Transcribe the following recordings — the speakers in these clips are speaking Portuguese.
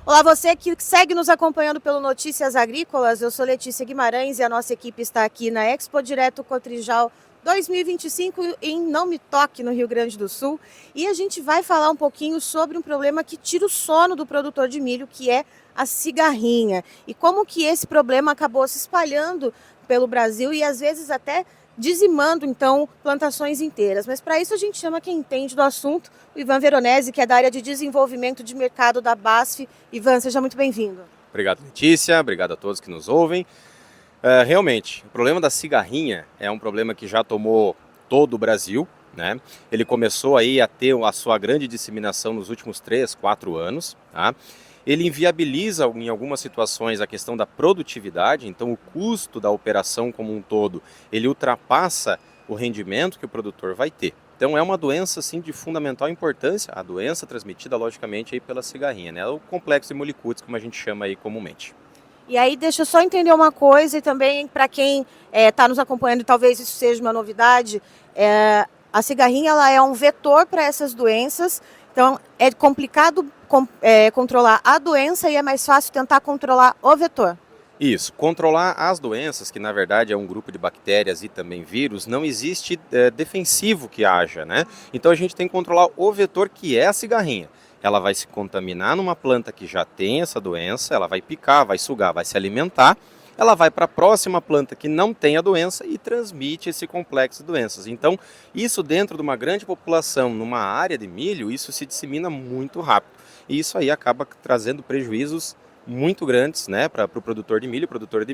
Olá, você que segue nos acompanhando pelo Notícias Agrícolas. Eu sou Letícia Guimarães e a nossa equipe está aqui na Expo Direto Cotrijal 2025 em Não Me Toque, no Rio Grande do Sul. E a gente vai falar um pouquinho sobre um problema que tira o sono do produtor de milho, que é a cigarrinha. E como que esse problema acabou se espalhando pelo Brasil e às vezes até dizimando, então, plantações inteiras. Mas para isso a gente chama quem entende do assunto, o Ivan Veronese, que é da área de desenvolvimento de mercado da BASF. Ivan, seja muito bem-vindo. Obrigado, Letícia. Obrigado a todos que nos ouvem. Realmente, o problema da cigarrinha é um problema que já tomou todo o Brasil, né? Ele começou aí a ter a sua grande disseminação nos últimos 3, 4 anos, tá? Ele inviabiliza em algumas situações a questão da produtividade, então o custo da operação como um todo, ele ultrapassa o rendimento que o produtor vai ter. Então é uma doença assim, de fundamental importância, a doença transmitida logicamente aí pela cigarrinha, né? O complexo de Molicutes, como a gente chama aí comumente. E aí, deixa eu só entender uma coisa, e também para quem está nos acompanhando, e talvez isso seja uma novidade, a cigarrinha ela é um vetor para essas doenças, então é complicado controlar a doença e é mais fácil tentar controlar o vetor. Isso, controlar as doenças, que na verdade é um grupo de bactérias e também vírus, não existe defensivo que haja, né? Então a gente tem que controlar o vetor que é a cigarrinha. Ela vai se contaminar numa planta que já tem essa doença, ela vai picar, vai sugar, vai se alimentar, ela vai para a próxima planta que não tem a doença e transmite esse complexo de doenças. Então, isso dentro de uma grande população, numa área de milho, isso se dissemina muito rápido. E isso aí acaba trazendo prejuízos muito grandes, né, para o produtor de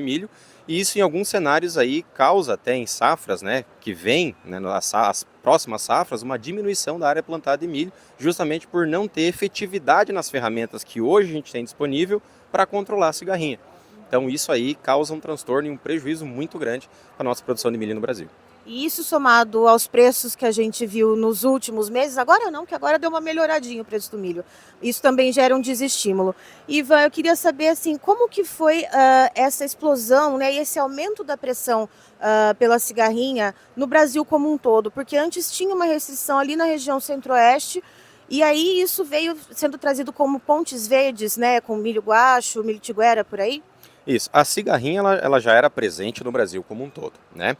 milho, e isso em alguns cenários aí causa até em safras, né, que vem, né, as próximas safras, uma diminuição da área plantada de milho, justamente por não ter efetividade nas ferramentas que hoje a gente tem disponível para controlar a cigarrinha. Então isso aí causa um transtorno e um prejuízo muito grande para a nossa produção de milho no Brasil. E isso somado aos preços que a gente viu nos últimos meses, agora não, que agora deu uma melhoradinha o preço do milho. Isso também gera um desestímulo. Ivan, eu queria saber assim, como que foi essa explosão, né, e esse aumento da pressão pela cigarrinha no Brasil como um todo? Porque antes tinha uma restrição ali na região centro-oeste, e aí isso veio sendo trazido como pontes verdes, né, com milho guacho, milho tiguera, por aí? Isso, a cigarrinha ela já era presente no Brasil como um todo, né?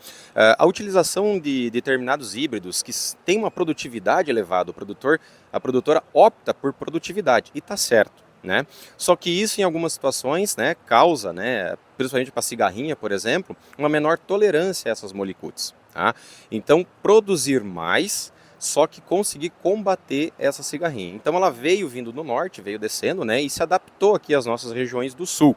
A utilização de determinados híbridos que têm uma produtividade elevada, a produtora opta por produtividade, e está certo, né? Só que isso em algumas situações, né, causa, né, principalmente para a cigarrinha, por exemplo, uma menor tolerância a essas molicutes, tá? Então, produzir mais, só que conseguir combater essa cigarrinha. Então ela veio vindo do norte, veio descendo, né, e se adaptou aqui às nossas regiões do sul.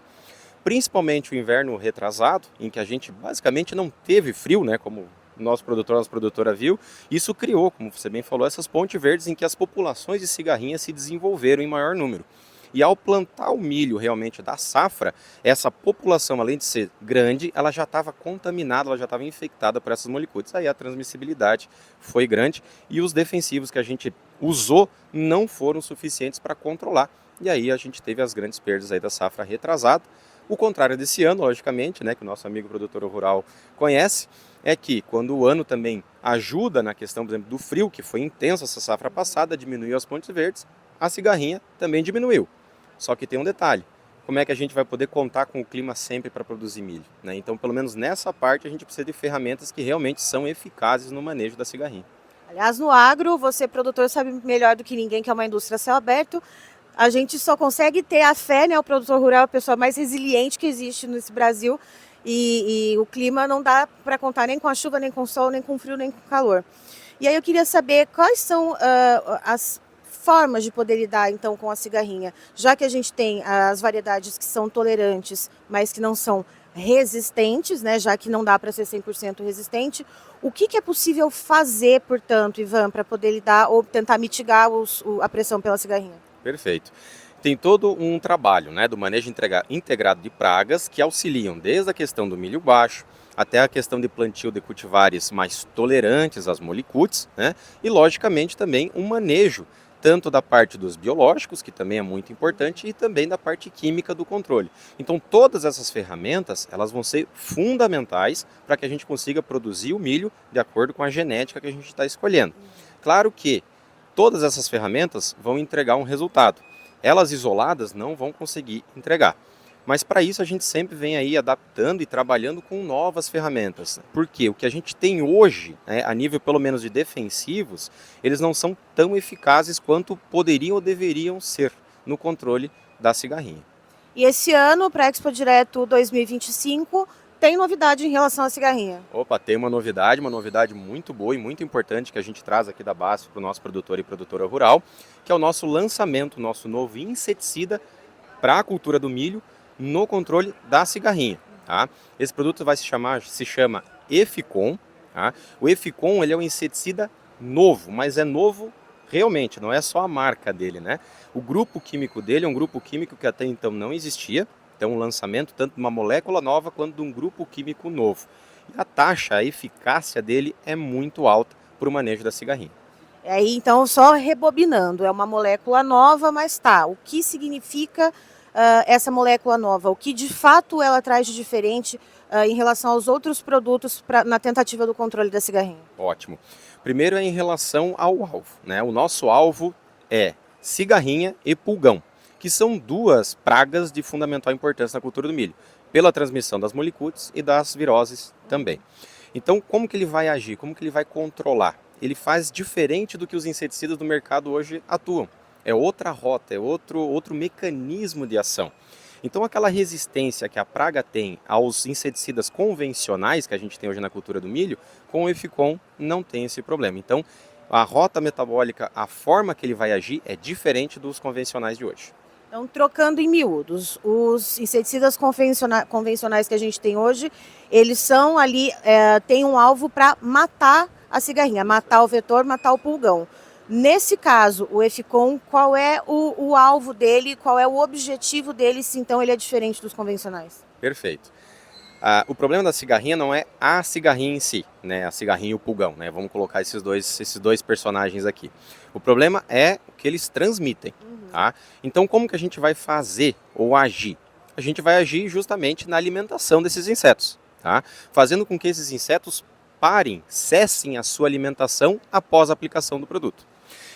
Principalmente o inverno retrasado, em que a gente basicamente não teve frio, né, como o nossa produtora viu, isso criou, como você bem falou, essas pontes verdes em que as populações de cigarrinha se desenvolveram em maior número. E ao plantar o milho realmente da safra, essa população, além de ser grande, ela já estava contaminada, ela já estava infectada por essas molicutes. Aí a transmissibilidade foi grande e os defensivos que a gente usou não foram suficientes para controlar. E aí a gente teve as grandes perdas aí da safra retrasada. O contrário desse ano, logicamente, né, que o nosso amigo produtor rural conhece, é que quando o ano também ajuda na questão, por exemplo, do frio, que foi intenso essa safra passada, diminuiu as pontes verdes, a cigarrinha também diminuiu. Só que tem um detalhe, como é que a gente vai poder contar com o clima sempre para produzir milho, né? Então, pelo menos nessa parte, a gente precisa de ferramentas que realmente são eficazes no manejo da cigarrinha. Aliás, no agro, você produtor sabe melhor do que ninguém que é uma indústria a céu aberto. A gente só consegue ter a fé, né? O produtor rural é a pessoa mais resiliente que existe nesse Brasil. E o clima não dá para contar nem com a chuva, nem com o sol, nem com o frio, nem com o calor. E aí eu queria saber quais são as formas de poder lidar, então, com a cigarrinha. Já que a gente tem as variedades que são tolerantes, mas que não são resistentes, né? Já que não dá para ser 100% resistente. O que é possível fazer, portanto, Ivan, para poder lidar ou tentar mitigar a pressão pela cigarrinha? Perfeito. Tem todo um trabalho, né, do manejo integrado de pragas que auxiliam desde a questão do milho baixo até a questão de plantio de cultivares mais tolerantes às molicutes, né, e logicamente também um manejo tanto da parte dos biológicos, que também é muito importante, e também da parte química do controle. Então todas essas ferramentas, elas vão ser fundamentais para que a gente consiga produzir o milho de acordo com a genética que a gente está escolhendo. Claro que todas essas ferramentas vão entregar um resultado. Elas isoladas não vão conseguir entregar. Mas para isso a gente sempre vem aí adaptando e trabalhando com novas ferramentas. Porque o que a gente tem hoje, né, a nível pelo menos de defensivos, eles não são tão eficazes quanto poderiam ou deveriam ser no controle da cigarrinha. E esse ano, para a Expo Direto 2025, tem novidade em relação à cigarrinha. Opa, tem uma novidade muito boa e muito importante que a gente traz aqui da BASF para o nosso produtor e produtora rural, que é o nosso lançamento, nosso novo inseticida para a cultura do milho no controle da cigarrinha. Tá? Esse produto se chama Eficon. Tá? O Eficon ele é um inseticida novo, mas é novo realmente, não é só a marca dele, né? O grupo químico dele é um grupo químico que até então não existia. Então, um lançamento tanto de uma molécula nova quanto de um grupo químico novo. E a taxa, a eficácia dele é muito alta para o manejo da cigarrinha. Aí, então, só rebobinando, é uma molécula nova, mas tá. O que significa essa molécula nova? O que de fato ela traz de diferente em relação aos outros produtos na tentativa do controle da cigarrinha? Ótimo. Primeiro é em relação ao alvo, né? O nosso alvo é cigarrinha e pulgão, que são duas pragas de fundamental importância na cultura do milho, pela transmissão das molicutes e das viroses também. Então, como que ele vai agir? Como que ele vai controlar? Ele faz diferente do que os inseticidas do mercado hoje atuam. É outra rota, é outro mecanismo de ação. Então, aquela resistência que a praga tem aos inseticidas convencionais que a gente tem hoje na cultura do milho, com o Eficon não tem esse problema. Então, a rota metabólica, a forma que ele vai agir é diferente dos convencionais de hoje. Então, trocando em miúdos, os inseticidas convencionais que a gente tem hoje, eles são ali, tem um alvo para matar a cigarrinha, matar o vetor, matar o pulgão. Nesse caso, o Eficon, qual é o alvo dele, qual é o objetivo dele, se então ele é diferente dos convencionais? Perfeito. O problema da cigarrinha não é a cigarrinha em si, né? A cigarrinha e o pulgão, né? Vamos colocar esses dois personagens aqui. O problema é o que eles transmitem, tá? Então, como que a gente vai fazer ou agir? A gente vai agir justamente na alimentação desses insetos, tá? Fazendo com que esses insetos cessem a sua alimentação após a aplicação do produto.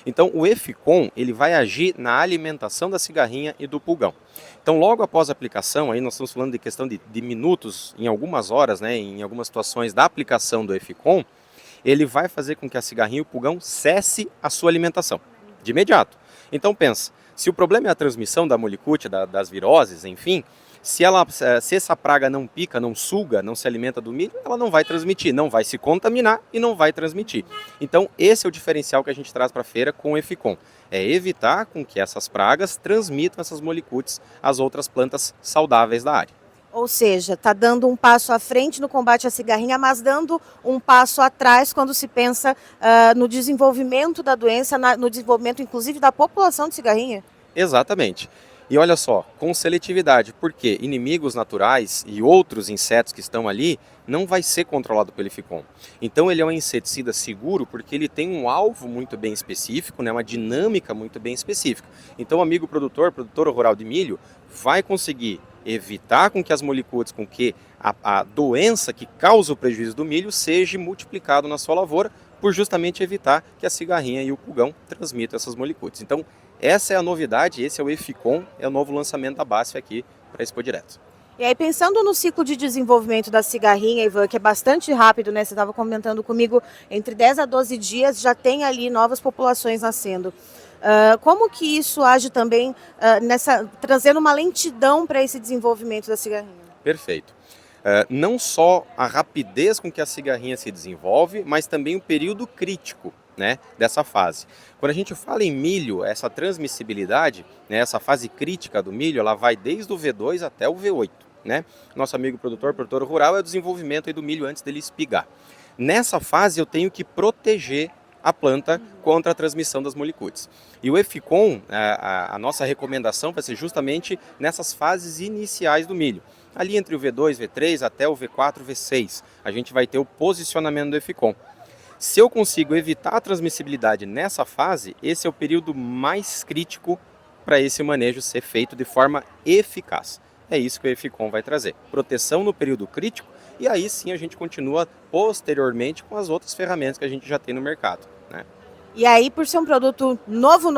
Então, o Eficon ele vai agir na alimentação da cigarrinha e do pulgão. Então, logo após a aplicação, aí nós estamos falando de questão de minutos, em algumas horas, né, em algumas situações da aplicação do Eficon, ele vai fazer com que a cigarrinha e o pulgão cesse a sua alimentação, de imediato. Então, pensa, se o problema é a transmissão da molicute, das viroses, enfim, se essa praga não pica, não suga, não se alimenta do milho, ela não vai transmitir, não vai se contaminar e não vai transmitir. Então, esse é o diferencial que a gente traz para a feira com o Eficon. É evitar com que essas pragas transmitam essas molicutes às outras plantas saudáveis da área. Ou seja, está dando um passo à frente no combate à cigarrinha, mas dando um passo atrás quando se pensa no desenvolvimento da doença, no desenvolvimento inclusive da população de cigarrinha? Exatamente. E olha só, com seletividade, porque inimigos naturais e outros insetos que estão ali não vai ser controlado pelo Eficon. Então ele é um inseticida seguro porque ele tem um alvo muito bem específico, né, uma dinâmica muito bem específica. Então o amigo produtor rural de milho vai conseguir evitar com que as molicutes, com que a doença que causa o prejuízo do milho seja multiplicado na sua lavoura, por justamente evitar que a cigarrinha e o pulgão transmitam essas molicutes. Então, essa é a novidade, esse é o Eficon, é o novo lançamento da BASF aqui para a Expo Direto. E aí, pensando no ciclo de desenvolvimento da cigarrinha, Ivan, que é bastante rápido, né? Você estava comentando comigo, entre 10 a 12 dias já tem ali novas populações nascendo. Como que isso age também trazendo uma lentidão para esse desenvolvimento da cigarrinha? Perfeito. Não só a rapidez com que a cigarrinha se desenvolve, mas também o período crítico, né, dessa fase. Quando a gente fala em milho, essa transmissibilidade, né, essa fase crítica do milho, ela vai desde o V2 até o V8. Né? Nosso amigo produtor rural é o desenvolvimento aí do milho antes dele espigar. Nessa fase eu tenho que proteger a planta contra a transmissão das molicutes. E o Eficon, a nossa recomendação vai ser justamente nessas fases iniciais do milho. Ali entre o V2, V3 até o V4, V6, a gente vai ter o posicionamento do Eficon. Se eu consigo evitar a transmissibilidade nessa fase, esse é o período mais crítico para esse manejo ser feito de forma eficaz. É isso que o Eficon vai trazer. Proteção no período crítico e aí sim a gente continua posteriormente com as outras ferramentas que a gente já tem no mercado. Né? E aí, por ser um produto novo,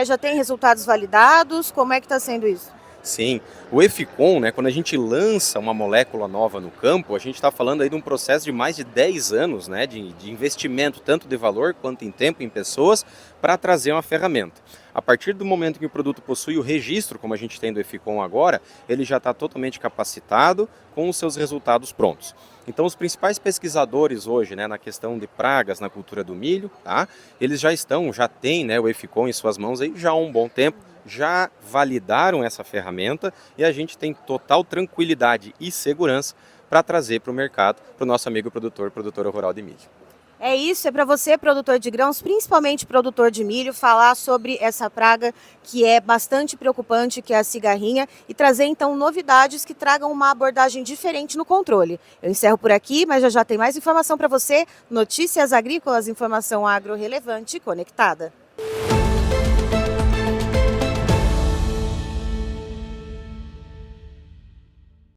já tem resultados validados? Como é que está sendo isso? Sim, o EFICOM, né, quando a gente lança uma molécula nova no campo, a gente está falando aí de um processo de mais de 10 anos, né, de investimento, tanto de valor quanto em tempo, em pessoas, para trazer uma ferramenta. A partir do momento que o produto possui o registro, como a gente tem do EFICOM agora, ele já está totalmente capacitado com os seus resultados prontos. Então, os principais pesquisadores hoje, né, na questão de pragas na cultura do milho, tá, eles já têm, né, o EFICOM em suas mãos aí já há um bom tempo, já validaram essa ferramenta e a gente tem total tranquilidade e segurança para trazer para o mercado, para o nosso amigo produtor, produtora rural de milho. É isso, é para você, produtor de grãos, principalmente produtor de milho, falar sobre essa praga que é bastante preocupante, que é a cigarrinha, e trazer então novidades que tragam uma abordagem diferente no controle. Eu encerro por aqui, mas já tem mais informação para você. Notícias agrícolas, informação agro relevante e conectada.